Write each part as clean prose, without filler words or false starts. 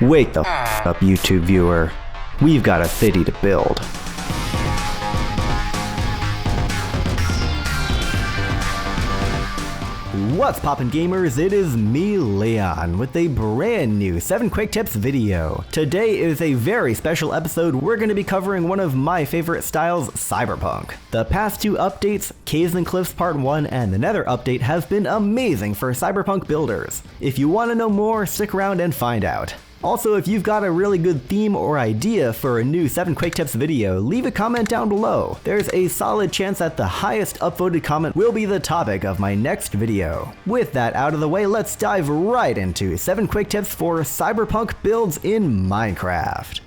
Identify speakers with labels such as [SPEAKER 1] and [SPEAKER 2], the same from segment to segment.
[SPEAKER 1] Wake the f up, YouTube viewer. We've got a city to build. What's poppin' gamers, it is me, Leon, with a brand new 7 quick tips video. Today is a very special episode. We're going to be covering one of my favorite styles, cyberpunk. The past 2 updates, Caves and Cliffs Part 1 and the Nether update, have been amazing for cyberpunk builders. If you want to know more, stick around and find out. Also, if you've got a really good theme or idea for a new 7 quick tips video, leave a comment down below. There's a solid chance that the highest upvoted comment will be the topic of my next video. With that out of the way, let's dive right into 7 quick tips for cyberpunk builds in Minecraft.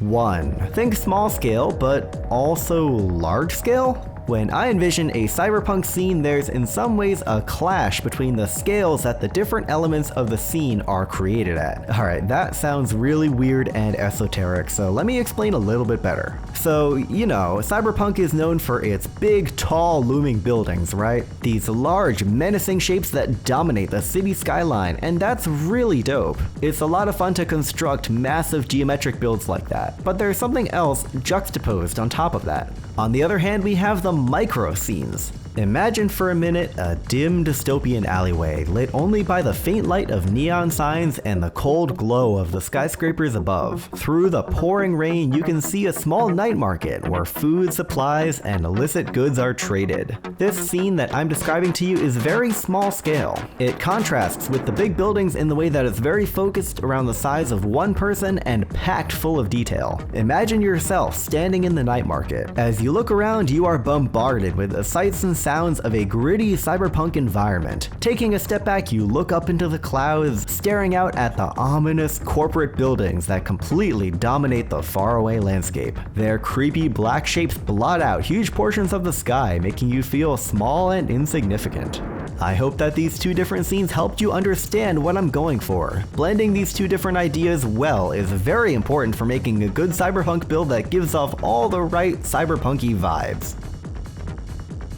[SPEAKER 1] 1. Think small scale, but also large scale? When I envision a cyberpunk scene, there's in some ways a clash between the scales that the different elements of the scene are created at. Alright, that sounds really weird and esoteric, so let me explain a little bit better. So, you know, cyberpunk is known for its big, tall, looming buildings, right? These large, menacing shapes that dominate the city skyline, and that's really dope. It's a lot of fun to construct massive geometric builds like that, but there's something else juxtaposed on top of that. On the other hand, we have the micro scenes. Imagine for a minute a dim dystopian alleyway lit only by the faint light of neon signs and the cold glow of the skyscrapers above. Through the pouring rain, you can see a small night market where food, supplies, and illicit goods are traded. This scene that I'm describing to you is very small scale. It contrasts with the big buildings in the way that it's very focused around the size of one person and packed full of detail. Imagine yourself standing in the night market. As you look around, you are bombarded with the sights and sounds of a gritty cyberpunk environment. Taking a step back, you look up into the clouds, staring out at the ominous corporate buildings that completely dominate the faraway landscape. Their creepy black shapes blot out huge portions of the sky, making you feel small and insignificant. I hope that these 2 different scenes helped you understand what I'm going for. Blending these 2 different ideas well is very important for making a good cyberpunk build that gives off all the right cyberpunky vibes.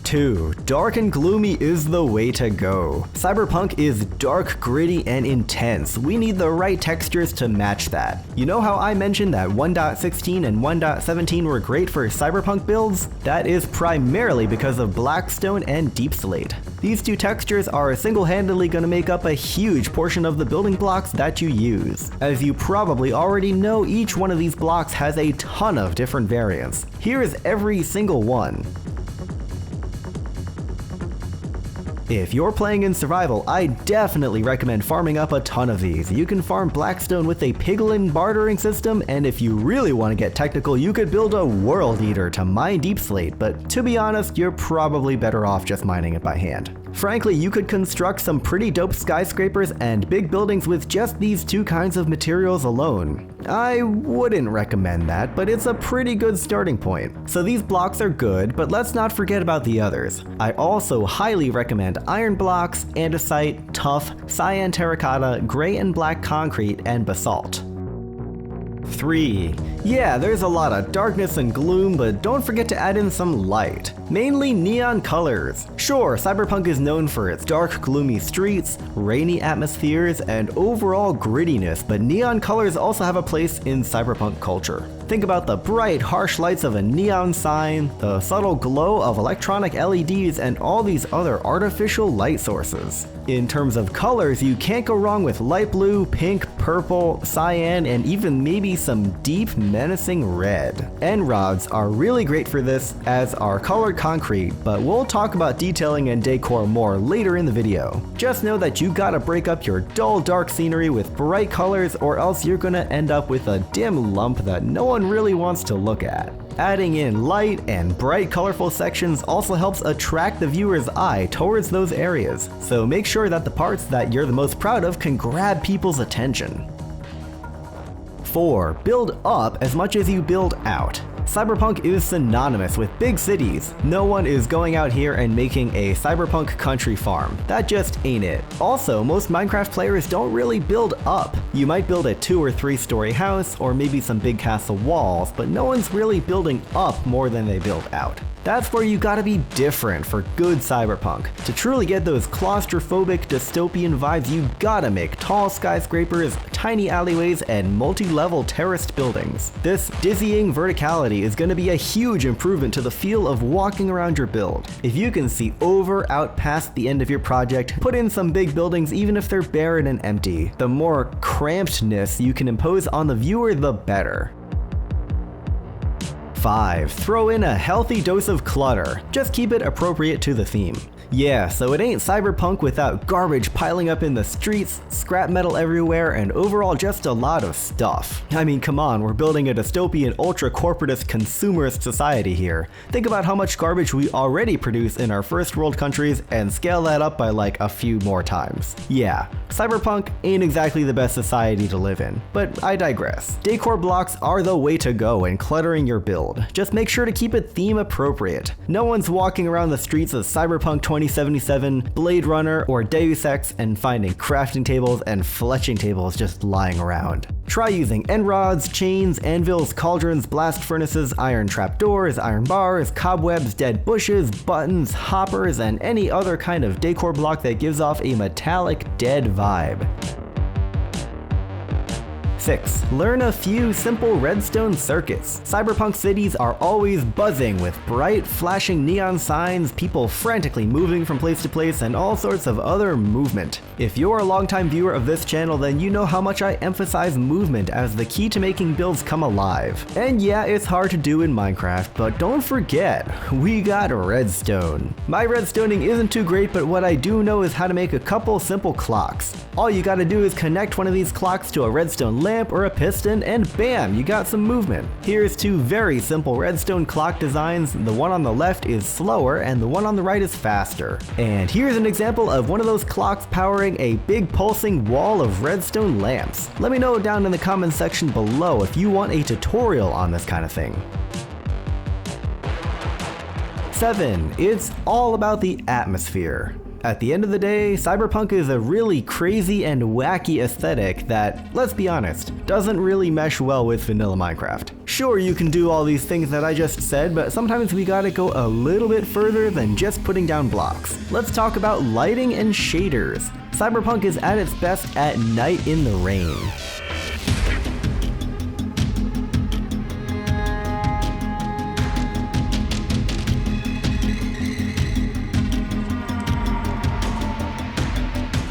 [SPEAKER 1] 2. Dark and gloomy is the way to go. Cyberpunk is dark, gritty, and intense. We need the right textures to match that. You know how I mentioned that 1.16 and 1.17 were great for cyberpunk builds? That is primarily because of Blackstone and Deep Slate. These 2 textures are single-handedly going to make up a huge portion of the building blocks that you use. As you probably already know, each one of these blocks has a ton of different variants. Here is every single one. If you're playing in survival, I definitely recommend farming up a ton of these. You can farm Blackstone with a piglin bartering system, and if you really want to get technical, you could build a world eater to mine Deep Slate, but to be honest, you're probably better off just mining it by hand. Frankly, you could construct some pretty dope skyscrapers and big buildings with just these 2 kinds of materials alone. I wouldn't recommend that, but it's a pretty good starting point. So these blocks are good, but let's not forget about the others. I also highly recommend iron blocks, andesite, tuff, cyan terracotta, gray and black concrete, and basalt. 3. Yeah, there's a lot of darkness and gloom, but don't forget to add in some light. Mainly neon colors. Sure, cyberpunk is known for its dark, gloomy streets, rainy atmospheres, and overall grittiness, but neon colors also have a place in cyberpunk culture. Think about the bright, harsh lights of a neon sign, the subtle glow of electronic LEDs, and all these other artificial light sources. In terms of colors, you can't go wrong with light blue, pink, purple, cyan, and even maybe some deep, menacing red. End rods are really great for this, as are colored concrete, but we'll talk about detailing and decor more later in the video. Just know that you gotta break up your dull, dark scenery with bright colors, or else you're gonna end up with a dim lump that no one really wants to look at. Adding in light and bright colorful sections also helps attract the viewer's eye towards those areas, so make sure that the parts that you're the most proud of can grab people's attention. 4. Build up as much as you build out. Cyberpunk is synonymous with big cities. No one is going out here and making a cyberpunk country farm. That just ain't it. Also, most Minecraft players don't really build up. You might build a 2 or 3 story house, or maybe some big castle walls, but no one's really building up more than they build out. That's where you gotta be different for good cyberpunk. To truly get those claustrophobic dystopian vibes, you gotta make tall skyscrapers, tiny alleyways, and multi-level terraced buildings. This dizzying verticality is gonna be a huge improvement to the feel of walking around your build. If you can see out past the end of your project, put in some big buildings even if they're barren and empty. The more crampedness you can impose on the viewer, the better. 5. Throw in a healthy dose of clutter. Just keep it appropriate to the theme. Yeah, so it ain't cyberpunk without garbage piling up in the streets, scrap metal everywhere, and overall just a lot of stuff. I mean, come on, we're building a dystopian ultra-corporatist consumerist society here. Think about how much garbage we already produce in our first world countries and scale that up by like a few more times. Yeah, cyberpunk ain't exactly the best society to live in, but I digress. Decor blocks are the way to go in cluttering your build. Just make sure to keep it theme appropriate. No one's walking around the streets of Cyberpunk 2077, Blade Runner, or Deus Ex and finding crafting tables and fletching tables just lying around. Try using end rods, chains, anvils, cauldrons, blast furnaces, iron trapdoors, iron bars, cobwebs, dead bushes, buttons, hoppers, and any other kind of decor block that gives off a metallic, dead vibe. 6. Learn a few simple redstone circuits. Cyberpunk cities are always buzzing with bright, flashing neon signs, people frantically moving from place to place, and all sorts of other movement. If you're a longtime viewer of this channel, then you know how much I emphasize movement as the key to making builds come alive. And yeah, it's hard to do in Minecraft, but don't forget, we got redstone. My redstoning isn't too great, but what I do know is how to make a couple simple clocks. All you gotta do is connect one of these clocks to a redstone lamp or a piston, and bam, you got some movement. Here's two very simple redstone clock designs. The one on the left is slower and the one on the right is faster. And here's an example of one of those clocks powering a big pulsing wall of redstone lamps. Let me know down in the comments section below if you want a tutorial on this kind of thing. 7. It's all about the atmosphere. At the end of the day, cyberpunk is a really crazy and wacky aesthetic that, let's be honest, doesn't really mesh well with vanilla Minecraft. Sure, you can do all these things that I just said, but sometimes we gotta go a little bit further than just putting down blocks. Let's talk about lighting and shaders. Cyberpunk is at its best at night in the rain.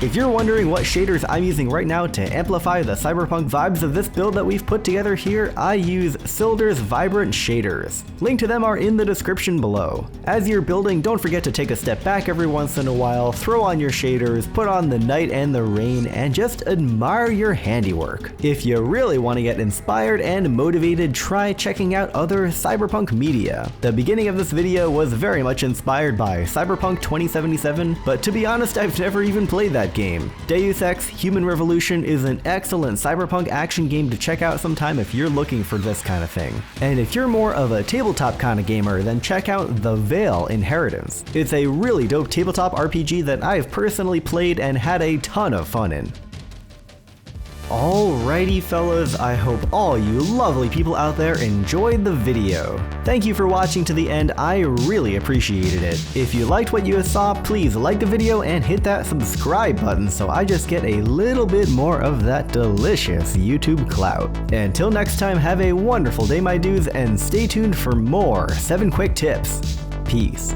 [SPEAKER 1] If you're wondering what shaders I'm using right now to amplify the cyberpunk vibes of this build that we've put together here, I use Silder's Vibrant Shaders. Link to them are in the description below. As you're building, don't forget to take a step back every once in a while, throw on your shaders, put on the night and the rain, and just admire your handiwork. If you really want to get inspired and motivated, try checking out other cyberpunk media. The beginning of this video was very much inspired by Cyberpunk 2077, but to be honest, I've never even played that game. Deus Ex Human Revolution is an excellent cyberpunk action game to check out sometime if you're looking for this kind of thing. And if you're more of a tabletop kind of gamer, then check out The Veil Inheritance. It's a really dope tabletop RPG that I've personally played and had a ton of fun in. Alrighty fellas, I hope all you lovely people out there enjoyed the video. Thank you for watching to the end, I really appreciated it. If you liked what you saw, please like the video and hit that subscribe button so I just get a little bit more of that delicious YouTube clout. Until next time, have a wonderful day my dudes, and stay tuned for more 7 quick tips. Peace.